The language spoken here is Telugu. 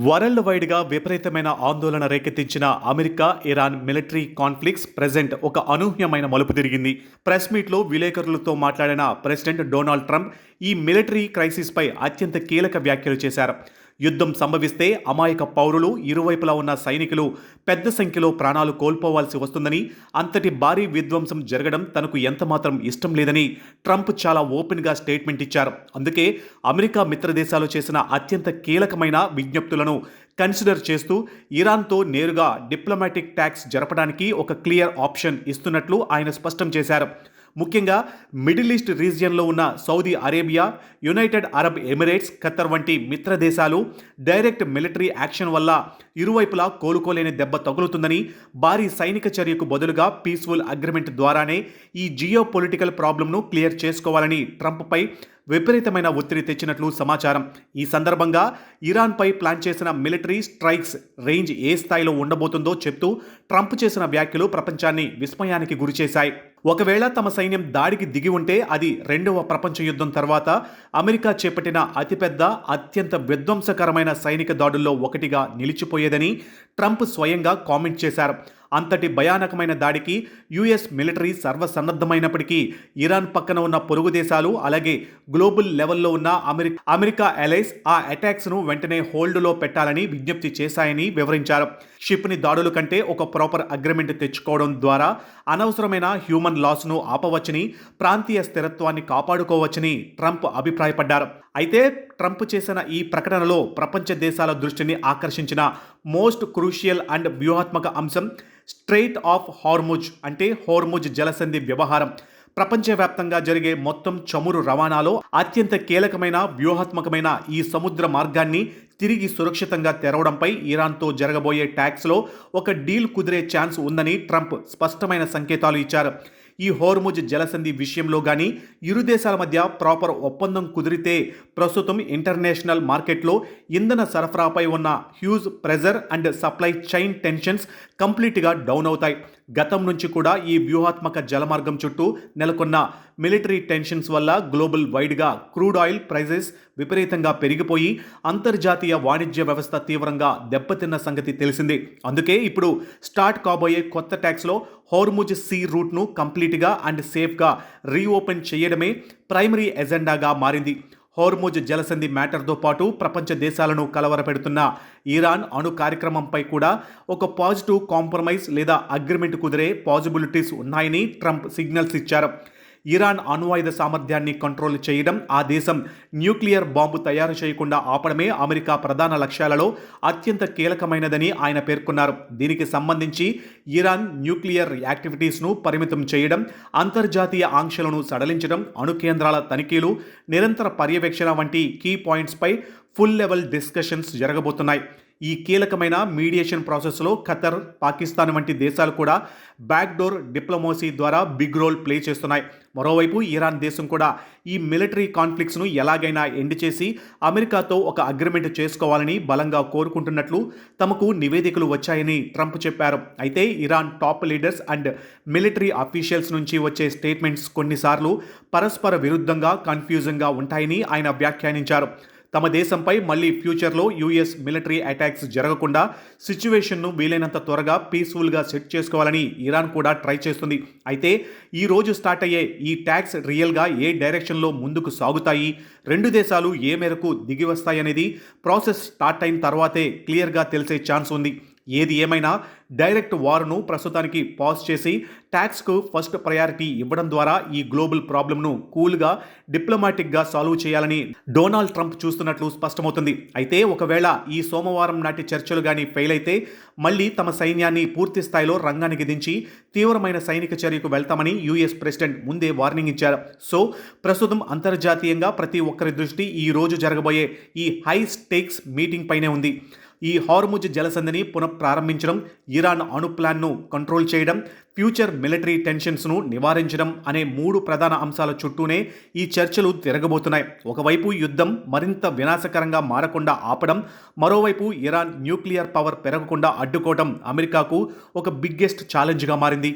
వరల్డ్ వైడ్గా విపరీతమైన ఆందోళన రేకెత్తించిన America Iran military conflicts present ఒక అనూహ్యమైన మలుపు తిరిగింది. ప్రెస్ మీట్లో విలేకరులతో మాట్లాడిన ప్రెసిడెంట్ డొనాల్డ్ ట్రంప్ ఈ మిలిటరీ క్రైసిస్పై అత్యంత కీలక వ్యాఖ్యలు చేశారు. యుద్ధం సంభవిస్తే అమాయక పౌరులు, ఇరువైపులా ఉన్న సైనికులు పెద్ద సంఖ్యలో ప్రాణాలు కోల్పోవాల్సి వస్తుందని, అంతటి భారీ విధ్వంసం జరగడం తనకు ఎంతమాత్రం ఇష్టం లేదని ట్రంప్ చాలా ఓపెన్గా స్టేట్మెంట్ ఇచ్చారు. అందుకే అమెరికా మిత్రదేశాలు చేసిన అత్యంత కీలకమైన విజ్ఞప్తులను కన్సిడర్ చేస్తూ ఇరాన్తో నేరుగా డిప్లొమాటిక్ టాక్స్ జరపడానికి ఒక క్లియర్ ఆప్షన్ ఇస్తున్నట్లు ఆయన స్పష్టం చేశారు. ముఖ్యంగా మిడిల్ ఈస్ట్ రీజియన్లో ఉన్న Saudi Arabia, United Arab Emirates, Khattar వంటి మిత్ర దేశాలు డైరెక్ట్ మిలిటరీ యాక్షన్ వల్ల ఇరువైపులా కోలుకోలేని దెబ్బ తగులుతుందని, భారీ సైనిక చర్యకు బదులుగా పీస్ఫుల్ అగ్రిమెంట్ ద్వారానే ఈ జియో పొలిటికల్ ప్రాబ్లంను క్లియర్ చేసుకోవాలని ట్రంప్పై విపరీతమైన ఒత్తిడి తెచ్చినట్లు సమాచారం. ఈ సందర్భంగా ఇరాన్పై ప్లాన్ చేసిన మిలిటరీ స్ట్రైక్స్ రేంజ్ ఏ స్థాయిలో ఉండబోతుందో చెప్తూ ట్రంప్ చేసిన వ్యాఖ్యలు ప్రపంచాన్ని విస్మయానికి గురిచేశాయి. ఒకవేళ తమ సైన్యం దాడికి దిగి ఉంటే అది రెండవ ప్రపంచ యుద్ధం తర్వాత అమెరికా చేపట్టిన అతిపెద్ద, అత్యంత విధ్వంసకరమైన సైనిక దాడుల్లో ఒకటిగా నిలిచిపోయేదని ట్రంప్ స్వయంగా కామెంట్ చేశారు. అంతటి భయానకమైన దాడికి యుఎస్ మిలిటరీ సర్వసన్నద్ధమైనప్పటికీ ఇరాన్ పక్కన ఉన్న పొరుగు దేశాలు, అలాగే గ్లోబల్ లెవెల్లో ఉన్న అమెరికా అలైస్ ఆ అటాక్స్ను వెంటనే హోల్డ్లో పెట్టాలని విజ్ఞప్తి చేశాయని వివరించారు. షిప్ని దాడుల కంటే ఒక ప్రాపర్ అగ్రిమెంట్ తెచ్చుకోవడం ద్వారా అనవసరమైన హ్యూమన్ లాస్ను ఆపవచ్చని, ప్రాంతీయ స్థిరత్వాన్ని కాపాడుకోవచ్చని ట్రంప్ అభిప్రాయపడ్డారు. అయితే ట్రంప్ చేసిన ఈ ప్రకటనలో ప్రపంచ దేశాల దృష్టిని ఆకర్షించిన మోస్ట్ క్రూషియల్ అండ్ వ్యూహాత్మక అంశం స్ట్రెయిట్ ఆఫ్ హార్ముజ్, అంటే హోర్ముజ్ జలసంధి వ్యవహారం. ప్రపంచవ్యాప్తంగా జరిగే మొత్తం చమురు రవాణాలో అత్యంత కీలకమైన, వ్యూహాత్మకమైన ఈ సముద్ర మార్గాన్ని తిరిగి సురక్షితంగా తెరవడంపై ఇరాన్తో జరగబోయే ట్యాక్స్లో ఒక డీల్ కుదిరే ఛాన్స్ ఉందని ట్రంప్ స్పష్టమైన సంకేతాలు ఇచ్చారు. ఈ హోర్ముజ్ జలసంధి విషయంలో కానీ ఇరు దేశాల మధ్య ప్రాపర్ ఒప్పందం కుదిరితే ప్రస్తుతం ఇంటర్నేషనల్ మార్కెట్లో ఇంధన సరఫరాపై ఉన్న huge pressure and supply chain tensions కంప్లీట్గా డౌన్ అవుతాయి. గతం నుంచి కూడా ఈ వ్యూహాత్మక జలమార్గం చుట్టూ నెలకొన్న మిలిటరీ టెన్షన్స్ వల్ల గ్లోబల్ వైడ్గా క్రూడ్ ఆయిల్ ప్రైజెస్ విపరీతంగా పెరిగిపోయి అంతర్జాతీయ వాణిజ్య వ్యవస్థ తీవ్రంగా దెబ్బతిన్న సంగతి తెలిసిందే. అందుకే ఇప్పుడు స్టార్ట్ కాబోయే కొత్త ట్యాక్స్లో హోర్ముజ్ సీ రూట్ను కంప్లీట్గా అండ్ సేఫ్గా రీఓపెన్ చేయడమే ప్రైమరీ ఎజెండాగా మారింది. హోర్ముజ్ జలసంధి మ్యాటర్తో పాటు ప్రపంచ దేశాలను కలవరపెడుతున్న ఇరాన్ అణు కార్యక్రమంపై కూడా ఒక పాజిటివ్ కాంప్రమైజ్ లేదా అగ్రిమెంట్ కుదిరే పాజిబిలిటీస్ ఉన్నాయని ట్రంప్ సిగ్నల్స్ ఇచ్చారు. ఇరాన్ అణ్వాయుధ సామర్థ్యాన్ని కంట్రోల్ చేయడం, ఆ దేశం న్యూక్లియర్ బాంబు తయారు చేయకుండా ఆపడమే అమెరికా ప్రధాన లక్ష్యాలలో అత్యంత కీలకమైనదని ఆయన పేర్కొన్నారు. దీనికి సంబంధించి ఇరాన్ న్యూక్లియర్ యాక్టివిటీస్ను పరిమితం చేయడం, అంతర్జాతీయ ఆంక్షలను సడలించడం, అణు కేంద్రాల తనిఖీలు, నిరంతర పర్యవేక్షణ వంటి కీ పాయింట్స్పై ఫుల్ లెవెల్ డిస్కషన్స్ జరగబోతున్నాయి. ఈ కీలకమైన మీడియేషన్ ప్రాసెస్లో ఖతర్, పాకిస్తాన్ వంటి దేశాలు కూడా బ్యాక్డోర్ డిప్లొమసీ ద్వారా బిగ్ రోల్ ప్లే చేస్తున్నాయి. మరోవైపు ఇరాన్ దేశం కూడా ఈ మిలిటరీ కాన్ఫ్లిక్ట్స్ను ఎలాగైనా ఎండ్ చేసి అమెరికాతో ఒక అగ్రిమెంట్ చేసుకోవాలని బలంగా కోరుకుంటున్నట్లు తమకు నివేదికలు వచ్చాయని ట్రంప్ చెప్పారు. అయితే Iran top leaders and military officials నుంచి వచ్చే స్టేట్మెంట్స్ కొన్నిసార్లు పరస్పర విరుద్ధంగా, కన్ఫ్యూజింగ్గా ఉంటాయని ఆయన వ్యాఖ్యానించారు. తమ దేశంపై మళ్ళీ ఫ్యూచర్లో యుఎస్ మిలిటరీ అటాక్స్ జరగకుండా సిచ్యువేషన్ను వీలైనంత త్వరగా పీస్ఫుల్గా సెట్ చేసుకోవాలని ఇరాన్ కూడా ట్రై చేస్తుంది. అయితే ఈ రోజు స్టార్ట్ అయ్యే ఈ ట్యాక్స్ రియల్గా ఏ డైరెక్షన్లో ముందుకు సాగుతాయి, రెండు దేశాలు ఏ మేరకు దిగి వస్తాయనేది ప్రాసెస్ స్టార్ట్ అయిన తర్వాతే క్లియర్గా తెలిసే ఛాన్స్ ఉంది. ఏది ఏమైనా డైరెక్ట్ వార్ను ప్రస్తుతానికి పాజ్ చేసి ట్యాక్స్కు ఫస్ట్ ప్రయారిటీ ఇవ్వడం ద్వారా ఈ గ్లోబల్ ప్రాబ్లంను కూల్గా, డిప్లొమాటిక్గా సాల్వ్ చేయాలని డొనాల్డ్ ట్రంప్ చూస్తున్నట్లు స్పష్టమవుతుంది. అయితే ఒకవేళ ఈ సోమవారం నాటి చర్చలు కానీ ఫెయిల్ అయితే మళ్ళీ తమ సైన్యాన్ని పూర్తి స్థాయిలో రంగానికి దించి తీవ్రమైన సైనిక చర్యకు వెళ్తామని యుఎస్ ప్రెసిడెంట్ ముందే వార్నింగ్ ఇచ్చారు. సో ప్రస్తుతం అంతర్జాతీయంగా ప్రతి ఒక్కరి దృష్టి ఈ రోజు జరగబోయే ఈ హై స్టేక్స్ మీటింగ్ పైనే ఉంది. ఈ హార్ముజ్ జలసంధిని పునఃప్రారంభించడం, ఇరాన్ అణు ప్లాన్ను కంట్రోల్ చేయడం, ఫ్యూచర్ మిలిటరీ టెన్షన్స్ను నివారించడం అనే మూడు ప్రధాన అంశాల చుట్టూనే ఈ చర్చలు తిరగబోతున్నాయి. ఒకవైపు యుద్ధం మరింత వినాశకరంగా మారకుండా ఆపడం, మరోవైపు ఇరాన్ న్యూక్లియర్ పవర్ పెరగకుండా అడ్డుకోవడం అమెరికాకు ఒక బిగ్గెస్ట్ ఛాలెంజ్గా మారింది.